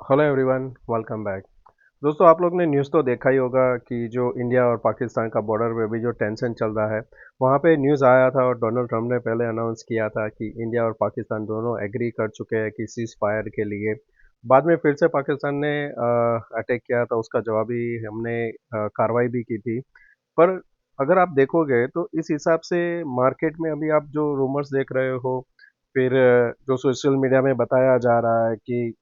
Hello everyone, welcome back. दोस्तों, आप लोग ने न्यूज़ तो देखा ही होगा कि जो इंडिया और पाकिस्तान का बॉर्डर पे भी जो टेंशन चल रहा है, वहाँ पे न्यूज़ आया था और डोनाल्ड ट्रम्प ने पहले अनाउंस किया था कि इंडिया और पाकिस्तान दोनों एग्री कर चुके हैं कि सीज़ फायर के लिए। बाद में फिर से पाकिस्तान ने अटैक किया था, उसका जवाबी हमने कार्रवाई भी की थी। पर अगर आप देखोगे तो इस हिसाब से मार्केट में अभी आप जो रूमर्स देख रहे हो, फिर जो सोशल मीडिया में बताया जा रहा है कि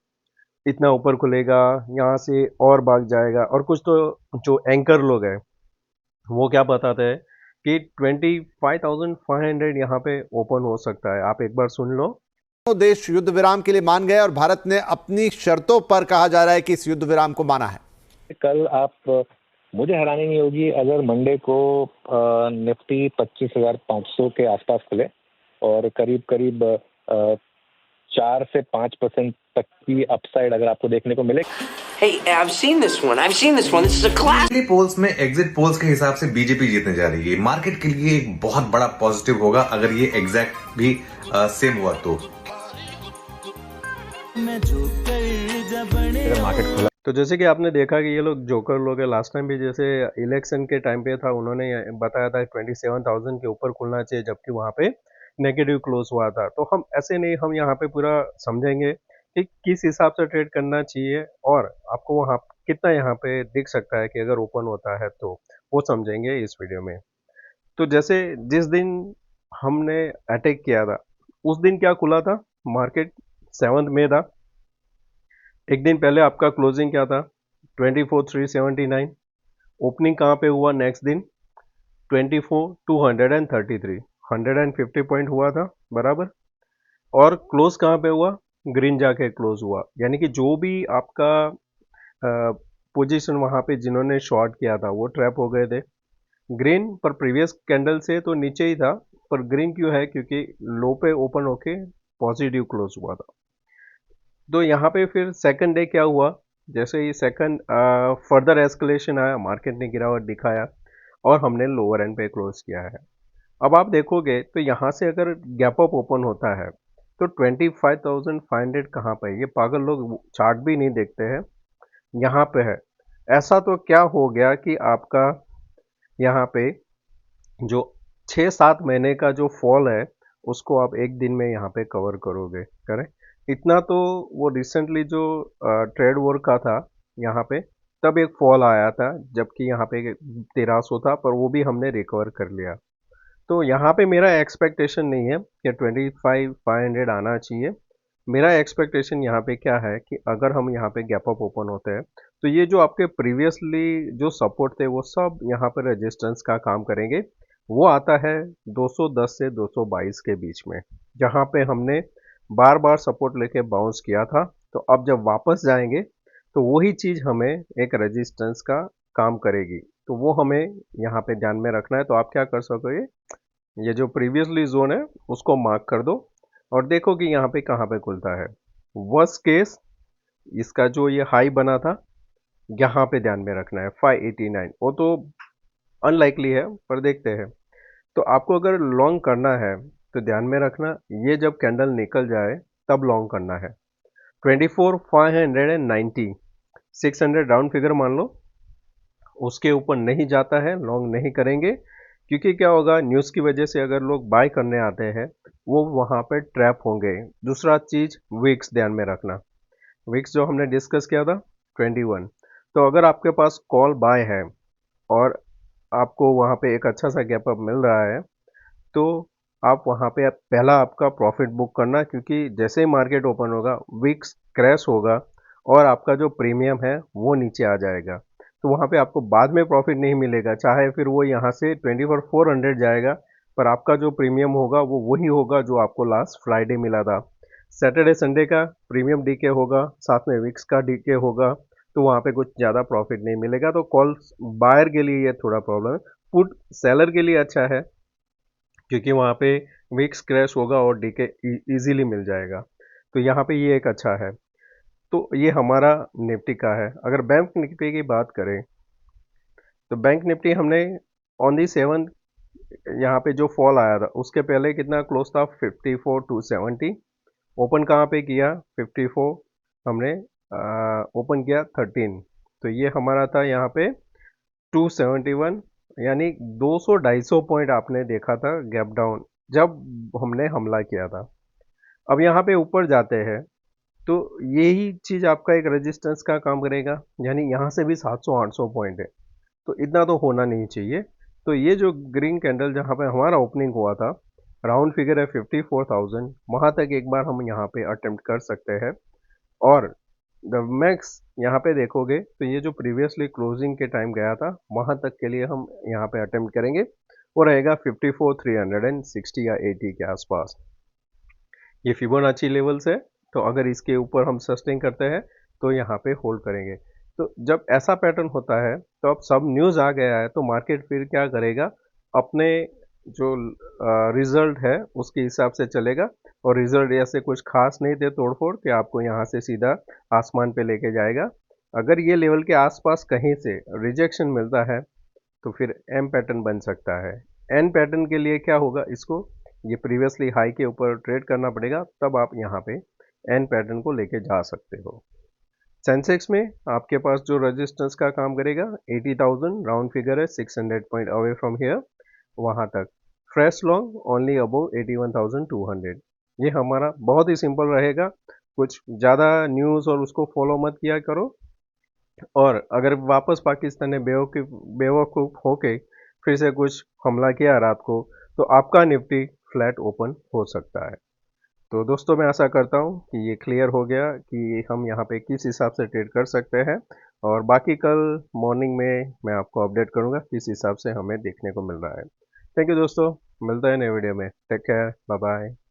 इतना ऊपर खुलेगा, यहाँ से और भाग जाएगा, और कुछ तो जो एंकर लोग हैं वो क्या बताते हैं कि 25,500 यहाँ पे ओपन हो सकता है। आप एक बार सुन लो। दोनों देश युद्ध विराम के लिए मान गए और भारत ने अपनी शर्तों पर कहा जा रहा है कि इस युद्ध विराम को माना है। कल आप मुझे हैरानी नहीं होगी अगर मंडे को निफ्टी 25,500 के आसपास खुले और करीब करीब 4 से 5% तक की अपसाइड अगर आपको देखने को मिले। Hey, I've seen this one. I've seen this one. This is a classic. पिछली पोल्स में एग्जिट पोल्स के हिसाब से बीजेपी जीतने जा रही है। मार्केट के लिए एक बहुत बड़ा पॉजिटिव होगा अगर ये एग्जैक्ट भी सेम हुआ तो। अगर मार्केट खुला तो जैसे कि आपने देखा कि ये लोग जोकर लोग हैं। लास्ट टाइम भी जैसे इलेक्शन के टाइम पे था, उन्होंने बताया था 27,000 के ऊपर खुलना चाहिए, जबकि वहाँ पे नेगेटिव क्लोज हुआ था। तो हम ऐसे नहीं, हम यहाँ पे पूरा समझेंगे कि किस हिसाब से ट्रेड करना चाहिए और आपको वहाँ कितना यहाँ पे दिख सकता है कि अगर ओपन होता है तो वो समझेंगे इस वीडियो में। तो जैसे जिस दिन हमने अटैक किया था उस दिन क्या खुला था मार्केट? 7 मई था। एक दिन पहले आपका क्लोजिंग क्या था? 24,379। ओपनिंग कहाँ पे हुआ नेक्स्ट दिन? 24,233। 150 पॉइंट हुआ था बराबर। और क्लोज कहाँ पे हुआ? ग्रीन जाके क्लोज हुआ। यानी कि जो भी आपका पोजीशन वहाँ पे जिन्होंने शॉर्ट किया था वो ट्रैप हो गए थे। ग्रीन पर प्रीवियस कैंडल से तो नीचे ही था, पर ग्रीन क्यों है? क्योंकि लो पे ओपन होके पॉजिटिव क्लोज हुआ था। तो यहाँ पे फिर सेकंड डे क्या हुआ? जैसे ही सेकंड फर्दर एस्केलेशन आया, मार्केट ने गिरावट दिखाया और हमने लोअर एंड पे क्लोज किया है। अब आप देखोगे तो यहाँ से अगर गैप अप ओपन होता है तो 25,500 कहाँ पे है? ये पागल लोग चार्ट भी नहीं देखते हैं, यहाँ पे है। ऐसा तो क्या हो गया कि आपका यहाँ पे जो 6-7 महीने का जो फॉल है उसको आप एक दिन में यहाँ पे कवर करोगे, करें? इतना तो वो रिसेंटली जो ट्रेड वॉर का था यहाँ पे, तब एक फॉल आया था, जबकि यहाँ पे 1300 था, पर वो भी हमने रिकवर कर लिया। तो यहाँ पे मेरा एक्सपेक्टेशन नहीं है कि 25,500 आना चाहिए। मेरा एक्सपेक्टेशन यहाँ पे क्या है कि अगर हम यहाँ पे गैप अप ओपन होते हैं तो ये जो आपके प्रीवियसली जो सपोर्ट थे वो सब यहाँ पर रेजिस्टेंस का काम करेंगे। वो आता है 210 से 222 के बीच में, जहाँ पे हमने बार बार सपोर्ट लेके बाउंस किया था। तो अब जब वापस जाएंगे तो वही चीज़ हमें एक रेजिस्टेंस का काम करेगी। तो वो हमें यहाँ पे ध्यान में रखना है। तो आप क्या कर सकोगे, ये जो प्रीवियसली जोन है उसको मार्क कर दो और देखो कि यहाँ पे कहाँ पे खुलता है। वर्स्ट केस इसका जो ये हाई बना था यहाँ पे ध्यान में रखना है 589। वो तो अनलाइकली है, पर देखते हैं। तो आपको अगर लॉन्ग करना है तो ध्यान में रखना, ये जब कैंडल निकल जाए तब लॉन्ग करना है। 24,590 600 राउंड फिगर मान लो, उसके ऊपर नहीं जाता है लॉन्ग नहीं करेंगे। क्योंकि क्या होगा, न्यूज़ की वजह से अगर लोग बाय करने आते हैं वो वहाँ पे ट्रैप होंगे। दूसरा चीज़ विक्स ध्यान में रखना। विक्स जो हमने डिस्कस किया था 21। तो अगर आपके पास कॉल बाय है और आपको वहाँ पे एक अच्छा सा गैप अप मिल रहा है तो आप वहाँ पे पहला आपका प्रॉफिट बुक करना, क्योंकि जैसे ही मार्केट ओपन होगा विक्स क्रैश होगा और आपका जो प्रीमियम है वो नीचे आ जाएगा। तो वहाँ पे आपको बाद में प्रॉफिट नहीं मिलेगा, चाहे फिर वो यहाँ से 24,400 जाएगा, पर आपका जो प्रीमियम होगा वो वही होगा जो आपको लास्ट फ्राइडे मिला था। सैटरडे संडे का प्रीमियम डीके होगा, साथ में विक्स का डीके होगा, तो वहाँ पे कुछ ज़्यादा प्रॉफिट नहीं मिलेगा। तो कॉल बायर के लिए ये थोड़ा प्रॉब्लम है। पुट सेलर के लिए अच्छा है, क्योंकि वहाँ पे विक्स क्रैश होगा और डीके इजीली मिल जाएगा। तो यहाँ पे ये एक अच्छा है। तो ये हमारा निफ्टी का है। अगर बैंक निफ्टी की बात करें तो बैंक निफ्टी हमने ऑन दी 7 यहाँ पे जो फॉल आया था उसके पहले कितना क्लोज था? 54,270। ओपन कहाँ पे किया? 54 हमने ओपन किया 13, तो ये हमारा था यहाँ पे 271, यानी 200-250 पॉइंट आपने देखा था गैप डाउन जब हमने हमला किया था। अब यहाँ पे ऊपर जाते हैं तो यही चीज़ आपका एक रेजिस्टेंस का काम करेगा, यानी यहाँ से भी 700-800 पॉइंट है, तो इतना तो होना नहीं चाहिए। तो ये जो ग्रीन कैंडल जहाँ पे हमारा ओपनिंग हुआ था, राउंड फिगर है 54,000, वहाँ तक एक बार हम यहाँ पे अटेम्प्ट कर सकते हैं। और द मैक्स यहाँ पे देखोगे तो ये जो प्रीवियसली क्लोजिंग के टाइम गया था, वहाँ तक के लिए हम यहाँ पे अटेम्प्ट करेंगे, वो रहेगा 54,360 या 80 के आसपास। ये फिबोनाची लेवल्स है, तो अगर इसके ऊपर हम सस्टेन करते हैं तो यहाँ पे होल्ड करेंगे। तो जब ऐसा पैटर्न होता है तो अब सब न्यूज़ आ गया है, तो मार्केट फिर क्या करेगा, अपने जो रिजल्ट है उसके हिसाब से चलेगा। और रिजल्ट ऐसे कुछ खास नहीं थे तोड़फोड़ कि आपको यहाँ से सीधा आसमान पे लेके जाएगा। अगर ये लेवल के आसपास कहीं से रिजेक्शन मिलता है तो फिर एम पैटर्न बन सकता है। एन पैटर्न के लिए क्या होगा, इसको ये प्रीवियसली हाई के ऊपर ट्रेड करना पड़ेगा, तब आप यहाँ पे एन पैटर्न को लेके जा सकते हो। सेंसेक्स में आपके पास जो रेजिस्टेंस का काम करेगा 80,000, राउंड फिगर है 600 पॉइंट अवे फ्रॉम हियर, वहाँ तक। Fresh long only above 81,200। ये हमारा बहुत ही सिंपल रहेगा, कुछ ज़्यादा न्यूज़ और उसको फॉलो मत किया करो। और अगर वापस पाकिस्तान ने बेवकूफ़ होके फिर से कुछ हमला किया रात को, तो आपका निफ्टी फ्लैट ओपन हो सकता है। तो दोस्तों, मैं आशा करता हूँ कि ये क्लियर हो गया कि हम यहाँ पे किस हिसाब से ट्रेड कर सकते हैं, और बाकी कल मॉर्निंग में मैं आपको अपडेट करूँगा किस हिसाब से हमें देखने को मिल रहा है। थैंक यू दोस्तों, मिलता है नए वीडियो में। Take care, bye bye.